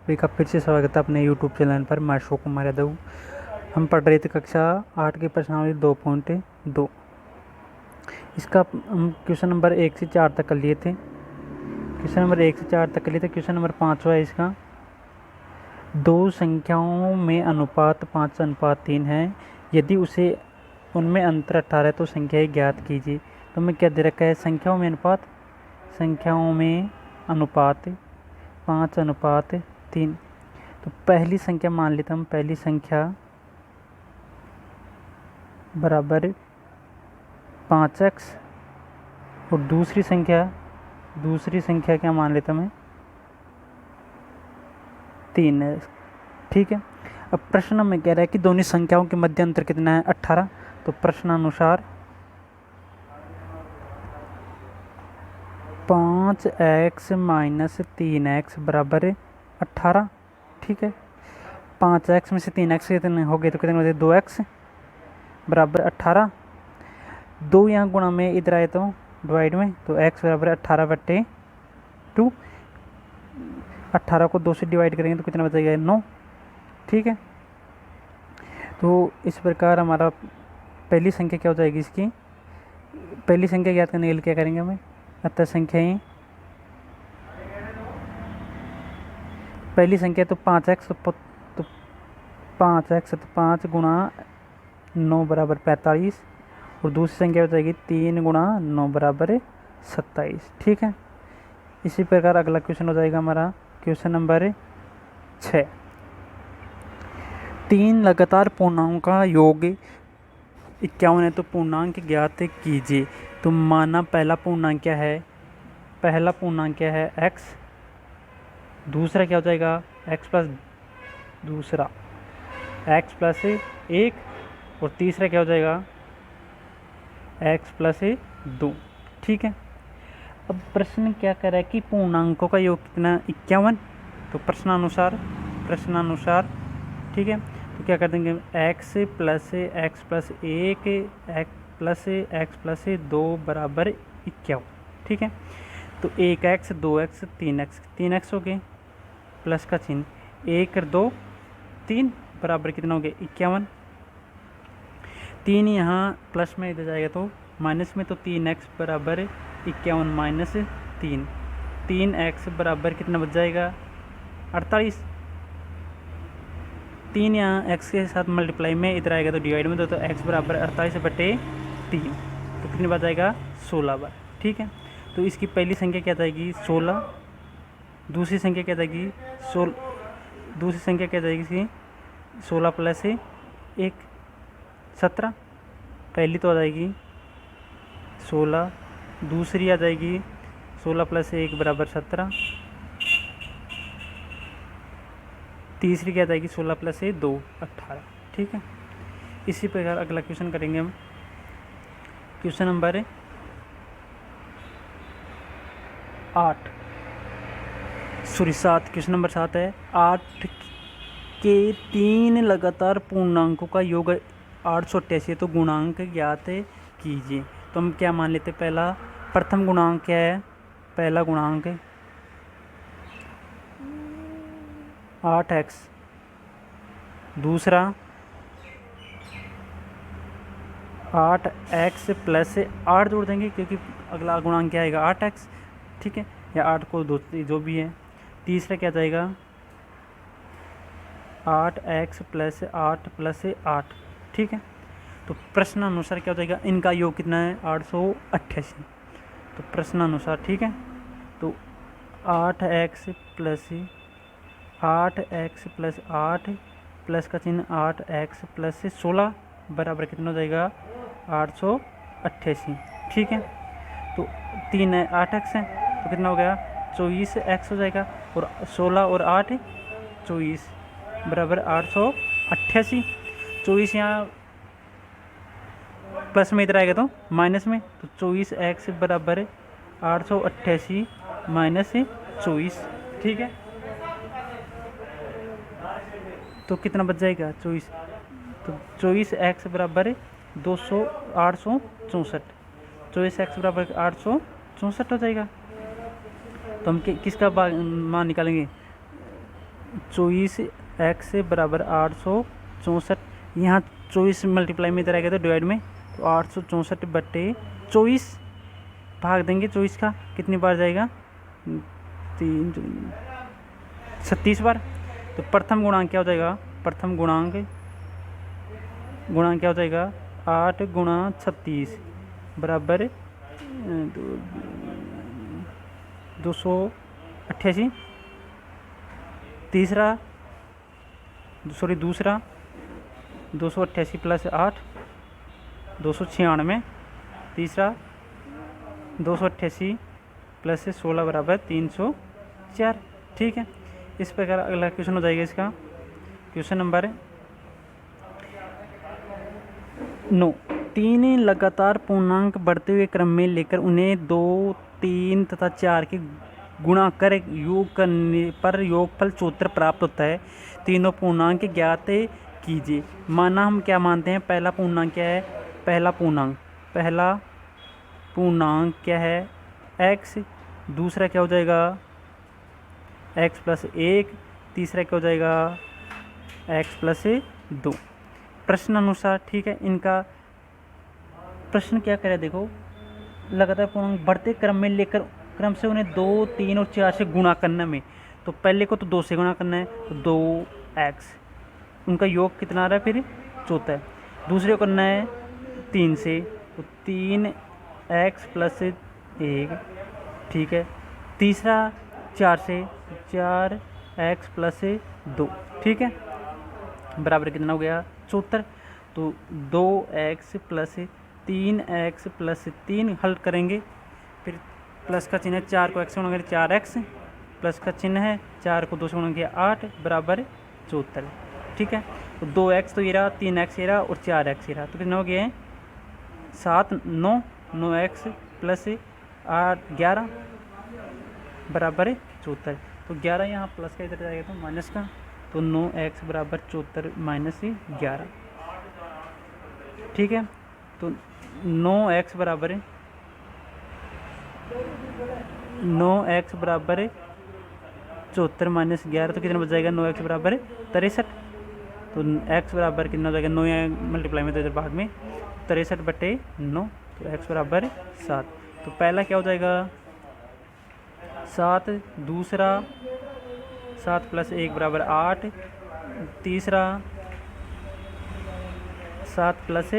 सभी का फिर से स्वागत है अपने YouTube चैनल पर। मैं अशोक कुमार यादव। हम पढ़ रहे थे कक्षा 8 की प्रश्नावली 2.2। इसका हम क्वेश्चन नंबर 1 से 4 तक कर लिए थे। क्वेश्चन नंबर 5वां है इसका। दो संख्याओं में अनुपात 5:3 है। यदि उसे उनमें अंतर 18 है तो संख्याएं ज्ञात कीजिए। तो मैं क्या दे रखा है, संख्याओं में अनुपात 5:3। तो पहली संख्या मान लेते हम, पहली संख्या बराबर 5x और दूसरी संख्या क्या मान लेते मैं, 3 है। ठीक है। अब प्रश्न में कह रहा है कि दोनों संख्याओं के मध्य अंतर कितना है, 18। तो प्रश्नानुसार 5x - 3x बराबर 18। ठीक है। 5x में से 3x कितने हो गए, तो कितने बचे, 2x बराबर 18। 2 यहाँ गुणा में इधर आए तो डिवाइड में, तो x बराबर 18/2। 18 को 2 से डिवाइड करेंगे तो कितना बचेगा, 9। ठीक है। तो इस प्रकार हमारा पहली संख्या क्या हो जाएगी, इसकी पहली संख्या ज्ञात करने के लिए क्या करेंगे हमें, अतः संख्याएं पहली संख्या तो 5x, तो 5x, तो 5 गुणा 9 बराबर 45। और दूसरी संख्या हो जाएगी 3 गुणा 9 बराबर 27। ठीक है। इसी प्रकार अगला क्वेश्चन हो जाएगा हमारा क्वेश्चन नंबर 6। 3 लगातार पूर्णांकों का योग 51 है तो पूर्णांक ज्ञात कीजिए। तो माना पहला पूर्णांक क्या है, x। दूसरा क्या हो जाएगा, x प्लस 1। और तीसरा क्या हो जाएगा, x प्लस 2। ठीक है। अब प्रश्न क्या कर रहा है कि पूर्णांकों का योग कितना, 51। तो प्रश्नानुसार ठीक है, तो क्या कर देंगे, x प्लस 1 x प्लस 2 बराबर 51। ठीक है। तो 1x 2x 3x हो गए, प्लस का चिन्ह, 1 और 2 3 बराबर कितना हो गया, 51। 3 यहाँ प्लस में इधर जाएगा तो माइनस में, तो 3x बराबर 51 माइनस 3। 3x बराबर कितना बच जाएगा, 48। 3 यहाँ x के साथ मल्टीप्लाई में इधर आएगा तो डिवाइड में, तो x बराबर 48/3। तो कितनी बार जाएगा, 16 बार। ठीक है। तो इसकी पहली संख्या क्या जाएगी, 16। दूसरी संख्या क्या जाएगी, 16 प्लस 1 17। पहली तो आ जाएगी 16, दूसरी आ जाएगी 16 प्लस 1 बराबर 17। तीसरी क्या जाएगी, 16 प्लस 2 18। ठीक है। इसी प्रकार अगला क्वेश्चन करेंगे हम, क्वेश्चन नंबर 7। क्वेश्चन नंबर 7 है, 8 के 3 लगातार पूर्णांकों का योग 888 है तो गुणांक ज्ञात कीजिए। तो हम क्या मान लेते, प्रथम गुणांक क्या है, पहला गुणांक 8x। दूसरा 8x प्लस 8 जोड़ देंगे क्योंकि अगला गुणांक क्या आएगा, 8x। ठीक है, या 8 को जो भी है। तीसरा क्या जाएगा, 8x प्लस 8 प्लस 8। ठीक है। तो प्रश्नानुसार क्या हो जाएगा, इनका योग कितना है, 888। तो प्रश्नानुसार, ठीक है, तो 8x प्लस 8 प्लस का चिन्ह 8x प्लस 16 बराबर कितना हो जाएगा, 888। ठीक है। तो 3 है 8x है तो कितना हो गया, 24x हो जाएगा। और 16 और 8 24 बराबर 888। 24 यहाँ प्लस में इधर आएगा तो माइनस में, तो 24x बराबर 888 माइनस 24। ठीक है। तो कितना बच जाएगा, 24। तो 24x बराबर 864। 24x बराबर 864 हो जाएगा। तो हम किसका मान निकालेंगे, 24x बराबर 864। यहाँ 24 मल्टीप्लाई में इधर आएगा तो डिवाइड में, तो 864 बटे 24 भाग देंगे 24 का, कितनी बार जाएगा 36 बार। तो प्रथम गुणांक क्या हो जाएगा, प्रथम गुणांक क्या हो जाएगा 8 गुणा 36 बराबर 288। दूसरा 288 प्लस 8 296। तीसरा 288 प्लस 16 बराबर 304। ठीक है, इस प्रकार अगला क्वेश्चन हो जाएगा इसका क्वेश्चन नंबर 9। 3 लगातार पूर्णांक बढ़ते हुए क्रम में लेकर उन्हें 2, 3 तथा 4 के गुणा कर योग करने पर योगफल 74 प्राप्त होता है। तीनों पूर्णांक ज्ञात कीजिए। माना हम क्या मानते हैं, पहला पूर्णांक क्या है, पहला पूर्णांक क्या है x, दूसरा क्या हो जाएगा x प्लस 1, तीसरा क्या हो जाएगा x प्लस 2 प्रश्न अनुसार। ठीक है, इनका प्रश्न क्या करे, देखो लगातार पूर्णांक बढ़ते क्रम में लेकर क्रम से उन्हें 2, 3 और 4 से गुणा करने में, तो पहले को तो 2 से गुणा करना है तो 2x, उनका योग कितना आ रहा है फिर 74। दूसरे को करना है 3 से, तो 3x प्लस 1। ठीक है, तीसरा 4 से, 4x प्लस 2। ठीक है, बराबर कितना हो गया 74। तो 2x प्लस 3x प्लस 3 हल करेंगे, फिर प्लस का चिन्ह है, 4 को x से गुणा करें 4x, प्लस का चिन्ह है 4 को 2 से गुणा किया 8 बराबर 74। ठीक है, तो 2x तो ये रहा, 3x ये रहा और 4x ये रहा, तो कितना हो गया है 7, 9x प्लस 8 11 बराबर 74। तो 11 यहाँ प्लस का इधर जाएगा तो माइनस का, तो 9x बराबर 74 माइनस 11। ठीक है, तो 9x बराबर 74 माइनस 11, तो कितना बच जाएगा 9x बराबर 63। तो x बराबर कितना हो जाएगा, 9 या मल्टीप्लाई में तो इधर भाग में 63 बटे 9, तो x बराबर 7। तो पहला क्या हो जाएगा 7, दूसरा 7 प्लस 1 बराबर 8, तीसरा 7 प्लस